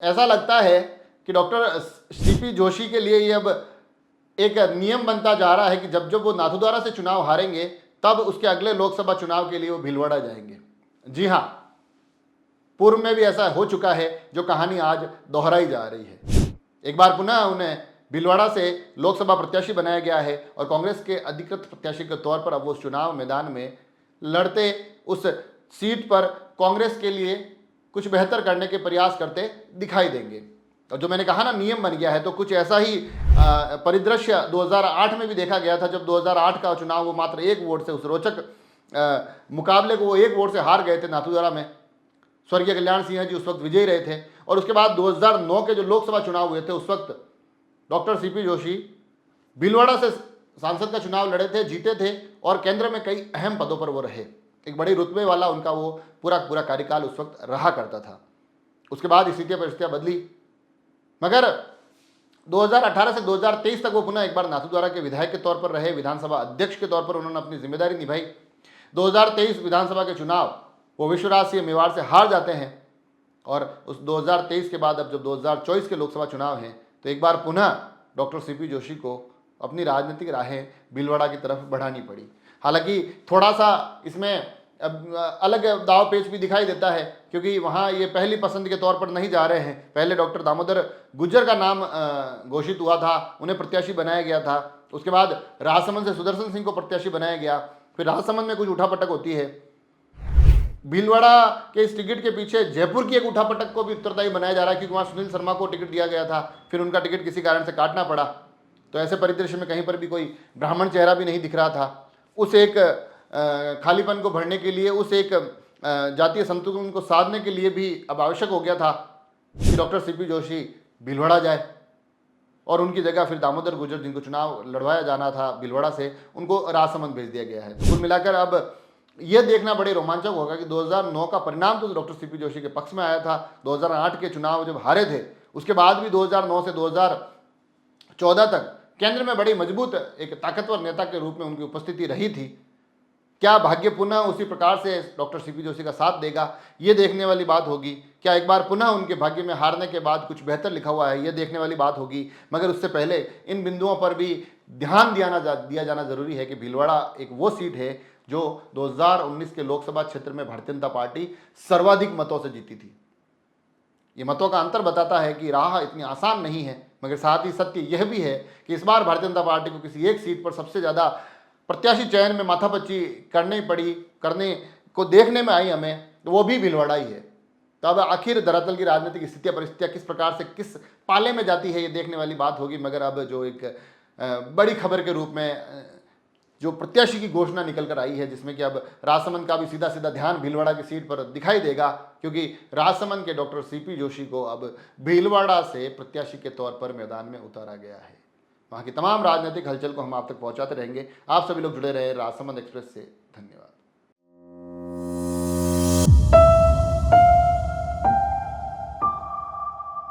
ऐसा लगता है कि डॉक्टर सीपी जोशी के लिए ये अब एक नियम बनता जा रहा है कि जब जब वो नाथद्वारा से चुनाव हारेंगे तब उसके अगले लोकसभा चुनाव के लिए वो भीलवाड़ा जाएंगे। जी हाँ, पूर्व में भी ऐसा हो चुका है, जो कहानी आज दोहराई जा रही है। एक बार पुनः उन्हें भीलवाड़ा से लोकसभा प्रत्याशी बनाया गया है और कांग्रेस के अधिकृत प्रत्याशी के तौर पर अब वो चुनाव मैदान में लड़ते, उस सीट पर कांग्रेस के लिए कुछ बेहतर करने के प्रयास करते दिखाई देंगे। और जो मैंने कहा ना, नियम बन गया है, तो कुछ ऐसा ही परिदृश्य 2008 में भी देखा गया था, जब 2008 का चुनाव वो मात्र 1 वोट से, उस रोचक मुकाबले को वो 1 वोट से हार गए थे नाथद्वारा में। स्वर्गीय कल्याण सिंह जी उस वक्त विजयी रहे थे। और उसके बाद 2009 के जो लोकसभा चुनाव हुए थे, उस वक्त डॉक्टर सीपी जोशी भीलवाड़ा से सांसद का चुनाव लड़े थे, जीते थे और केंद्र में कई अहम पदों पर वो रहे। एक बड़े रुतबे वाला उनका वो पूरा कार्यकाल उस वक्त रहा करता था। उसके बाद स्थितियां परिस्थितियां बदली, मगर 2018 से 2023 तक वो पुनः एक बार नाथद्वारा के विधायक के तौर पर रहे, विधानसभा अध्यक्ष के तौर पर उन्होंने अपनी जिम्मेदारी निभाई। 2023 विधानसभा के चुनाव वो विश्वराज सिंह मेवाड़ से हार जाते हैं और उस 2023 के बाद अब जब 2024 के लोकसभा चुनाव हैं, तो एक बार पुनः डॉक्टर सीपी जोशी को अपनी राजनीतिक राहें भीलवाड़ा की तरफ बढ़ानी पड़ी। हालांकि थोड़ा सा इसमें अलग दाव पेच भी दिखाई देता है, क्योंकि वहाँ ये पहली पसंद के तौर पर नहीं जा रहे हैं। पहले डॉक्टर दामोदर गुज्जर का नाम घोषित हुआ था, उन्हें प्रत्याशी बनाया गया था। उसके बाद राजसमंद से सुदर्शन सिंह को प्रत्याशी बनाया गया। फिर राजसमंद में कुछ उठापटक होती है। भीलवाड़ा के इस टिकट के पीछे जयपुर की एक उठापटक को भी उत्तरदायी बनाया जा रहा है, क्योंकि वहाँ सुनील शर्मा को टिकट दिया गया था, फिर उनका टिकट किसी कारण से काटना पड़ा। तो ऐसे परिदृश्य में कहीं पर भी कोई ब्राह्मण चेहरा भी नहीं दिख रहा था। उस एक खालीपन को भरने के लिए, उस एक जातीय संतुलन को साधने के लिए भी अब आवश्यक हो गया था कि डॉक्टर सीपी जोशी भीलवाड़ा जाए और उनकी जगह फिर दामोदर गुज्जर, जिनको चुनाव लड़वाया जाना था भीलवाड़ा से, उनको राजसमंद भेज दिया गया है। तो कुल मिलाकर अब यह देखना बड़े रोमांचक होगा कि 2009 का परिणाम तो डॉक्टर सीपी जोशी के पक्ष में आया था। 2008 के चुनाव जब हारे थे, उसके बाद भी 2009 से 2014 तक केंद्र में बड़ी मजबूत एक ताकतवर नेता के रूप में उनकी उपस्थिति रही थी। क्या भाग्य पुनः उसी प्रकार से डॉक्टर सीपी जोशी का साथ देगा, ये देखने वाली बात होगी। क्या एक बार पुनः उनके भाग्य में हारने के बाद कुछ बेहतर लिखा हुआ है, ये देखने वाली बात होगी। मगर उससे पहले इन बिंदुओं पर भी ध्यान दिया जाना जरूरी है कि भीलवाड़ा एक वो सीट है जो 2019 के लोकसभा क्षेत्र में भारतीय जनता पार्टी सर्वाधिक मतों से जीती थी। ये मतों का अंतर बताता है कि राह इतनी आसान नहीं है, मगर साथ ही सत्य यह भी है कि इस बार भारतीय जनता पार्टी को किसी एक सीट पर सबसे ज़्यादा प्रत्याशी चयन में माथापच्ची करने को देखने में आई हमें, तो वो भी भीलवाड़ा ही है। तो अब आखिर दरअसल की राजनीतिक स्थितियाँ परिस्थितियाँ किस प्रकार से किस पाले में जाती है, ये देखने वाली बात होगी। मगर अब जो एक बड़ी खबर के रूप में जो प्रत्याशी की घोषणा निकल कर आई है, जिसमें कि अब राजसमंद का भी सीधा सीधा ध्यान भीलवाड़ा की सीट पर दिखाई देगा, क्योंकि राजसमंद के डॉक्टर सीपी जोशी को अब भीलवाड़ा से प्रत्याशी के तौर पर मैदान में उतारा गया है। वहाँ की तमाम राजनीतिक हलचल को हम आप तक पहुँचाते रहेंगे। आप सभी लोग जुड़े रहे राजसमंद एक्सप्रेस से। धन्यवाद।